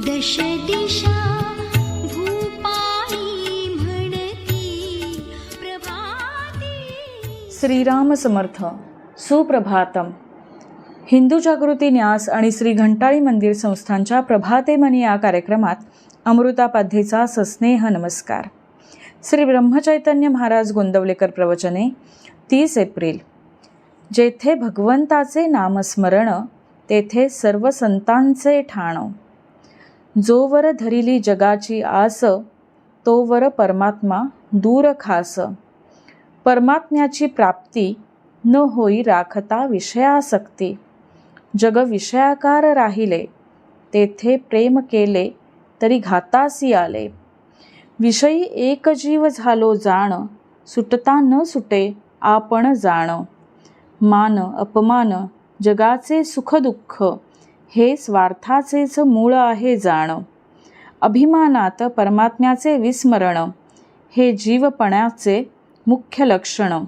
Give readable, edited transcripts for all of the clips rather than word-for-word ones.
दश दिशा भूपाळी म्हणती प्रभाती. श्रीराम समर्थ. सुप्रभातम. हिंदू जागृती न्यास आणि श्री घंटाळी मंदिर संस्थांच्या प्रभाते मनी या कार्यक्रमात अमृतापाध्येचा सस्नेह नमस्कार. श्री ब्रह्मचैतन्य महाराज गोंदवलेकर प्रवचने 30 एप्रिल. जेथे भगवंताचे नामस्मरण तेथे सर्व संतांचे ठाण. जोवर धरिली जगाची आस तोवर परमात्मा दूर खास. परमात्म्याची प्राप्ती न होई राखता विषयासक्ती. जग विषयाकार राहिले तेथे प्रेम केले तरी घातासी आले. विषयी एक जीव झालो जाण सुटता न सुटे आपण जाण. मान अपमान जगाचे सुख दुःख हे स्वार्थाचेच मूळ आहे जाण. अभिमानात परमात्म्याचे विस्मरण हे जीवपणाचे मुख्य लक्षण.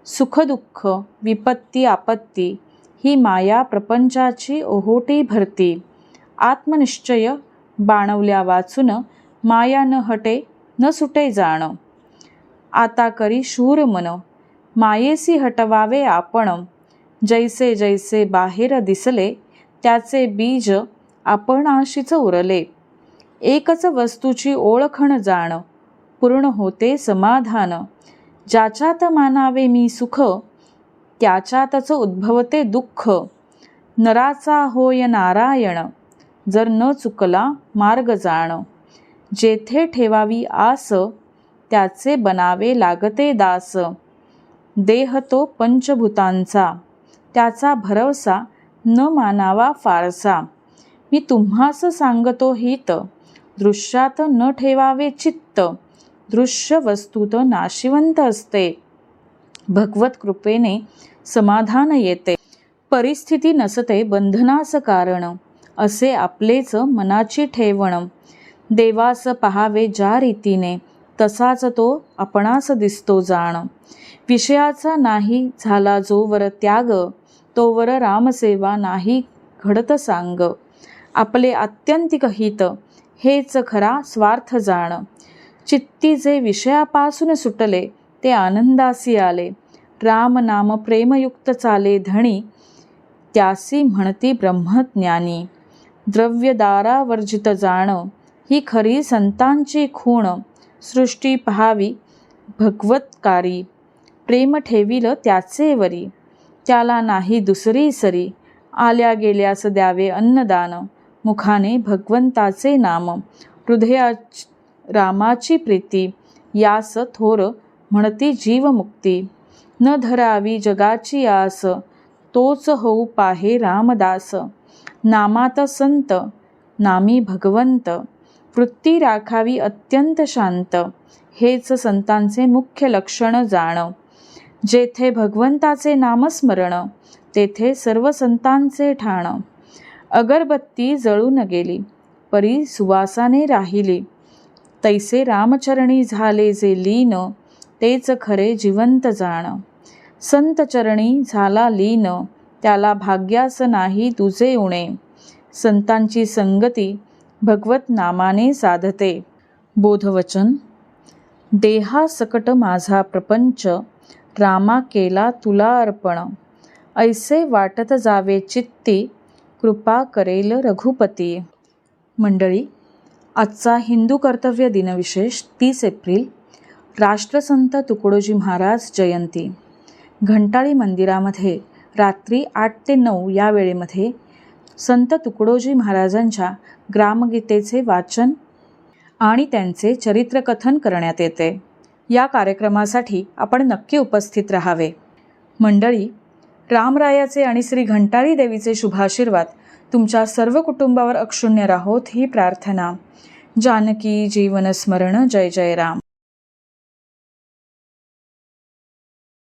सुख दुःख विपत्ती आपत्ती ही माया प्रपंचाची ओहोटी भरती. आत्मनिश्चय बाणवल्या वाचून माया न हटे न सुटे जाण. आता करी शूर मन मायेसी हटवावे आपण. जैसे जैसे बाहेर दिसले त्याचे बीज आपणाशीच उरले. एकच वस्तूची ओळखण जाण पूर्ण होते समाधान. ज्याच्यात मानावे मी सुख त्याच्यातच उद्भवते दुःख. नराचा होय नारायण जर न चुकला मार्ग जाण. जेथे ठेवावी आस त्याचे बनावे लागते दास. देह तो पंचभूतांचा त्याचा भरवसा न मानावा फारसा. मी तुम्हास सांगतो हित दृश्यात न ठेवावे चित्त. दृश्य वस्तूत नाशिवंत असते भगवत कृपेने समाधान येते. परिस्थिती नसते बंधनास कारण असे आपलेच मनाची ठेवण. देवास पहावे ज्या रीतीने तसाच तो आपणास दिसतो जाण. विषयाचा नाही झाला जोवर त्याग तोवर रामसेवा नाही घडत सांग. आपले आत्यंतिक हित हेच खरा स्वार्थ जाण. चित्ती जे विषयापासून सुटले ते आनंदासी आले. राम नाम प्रेमयुक्त चाले धणी त्यासी म्हणती ब्रह्मज्ञानी. द्रव्यदारावर्जित जाण ही खरी संतांची खूण. सृष्टी पहावी भगवतकारी प्रेम ठेविल त्याचे वरी. त्याला नाही दुसरी सरी आल्या गेल्यास द्यावे अन्नदान. मुखाने भगवंताचे नाम हृदयात रामाची प्रीती. यास थोर म्हणती जीवमुक्ती. न धरावी जगाची आस तोच होऊ पाहे रामदास. नामात संत नामी भगवंत वृत्ती राखावी अत्यंत शांत. हेच संतांचे मुख्य लक्षण जाण. जेथे भगवंताचे नामस्मरण तेथे सर्व संतांचे ठाण. अगरबत्ती जळून गेली परी सुवासाने राहिली. तैसे रामचरणी झाले जे लीन तेच खरे जिवंत जाण. संत चरणी झाला लीन त्याला भाग्यास नाही तुझे उणे. संतांची संगती भगवत नामाने साधते. बोधवचन. देहासकट माझा प्रपंच रामा केला तुला अर्पण. ऐसे वाटत जावे चित्ती कृपा करेल रघुपती. मंडळी, आजचा हिंदू कर्तव्य दिनविशेष 30 एप्रिल राष्ट्रसंत तुकडोजी महाराज जयंती. घंटाळी मंदिरामध्ये रात्री 8 ते 9 या वेळेमध्ये संत तुकडोजी महाराजांच्या ग्रामगीतेचे वाचन आणि त्यांचे चरित्रकथन करण्यात येते. या कार्यक्रमासाठी आपण नक्की उपस्थित राहावे. मंडळी, रामरायाचे आणि श्री घंटाळी देवीचे शुभाशीर्वाद तुमच्या सर्व कुटुंबावर अक्षुण्य राहोत ही प्रार्थना. जानकी जीवन स्मरण. जय जय राम.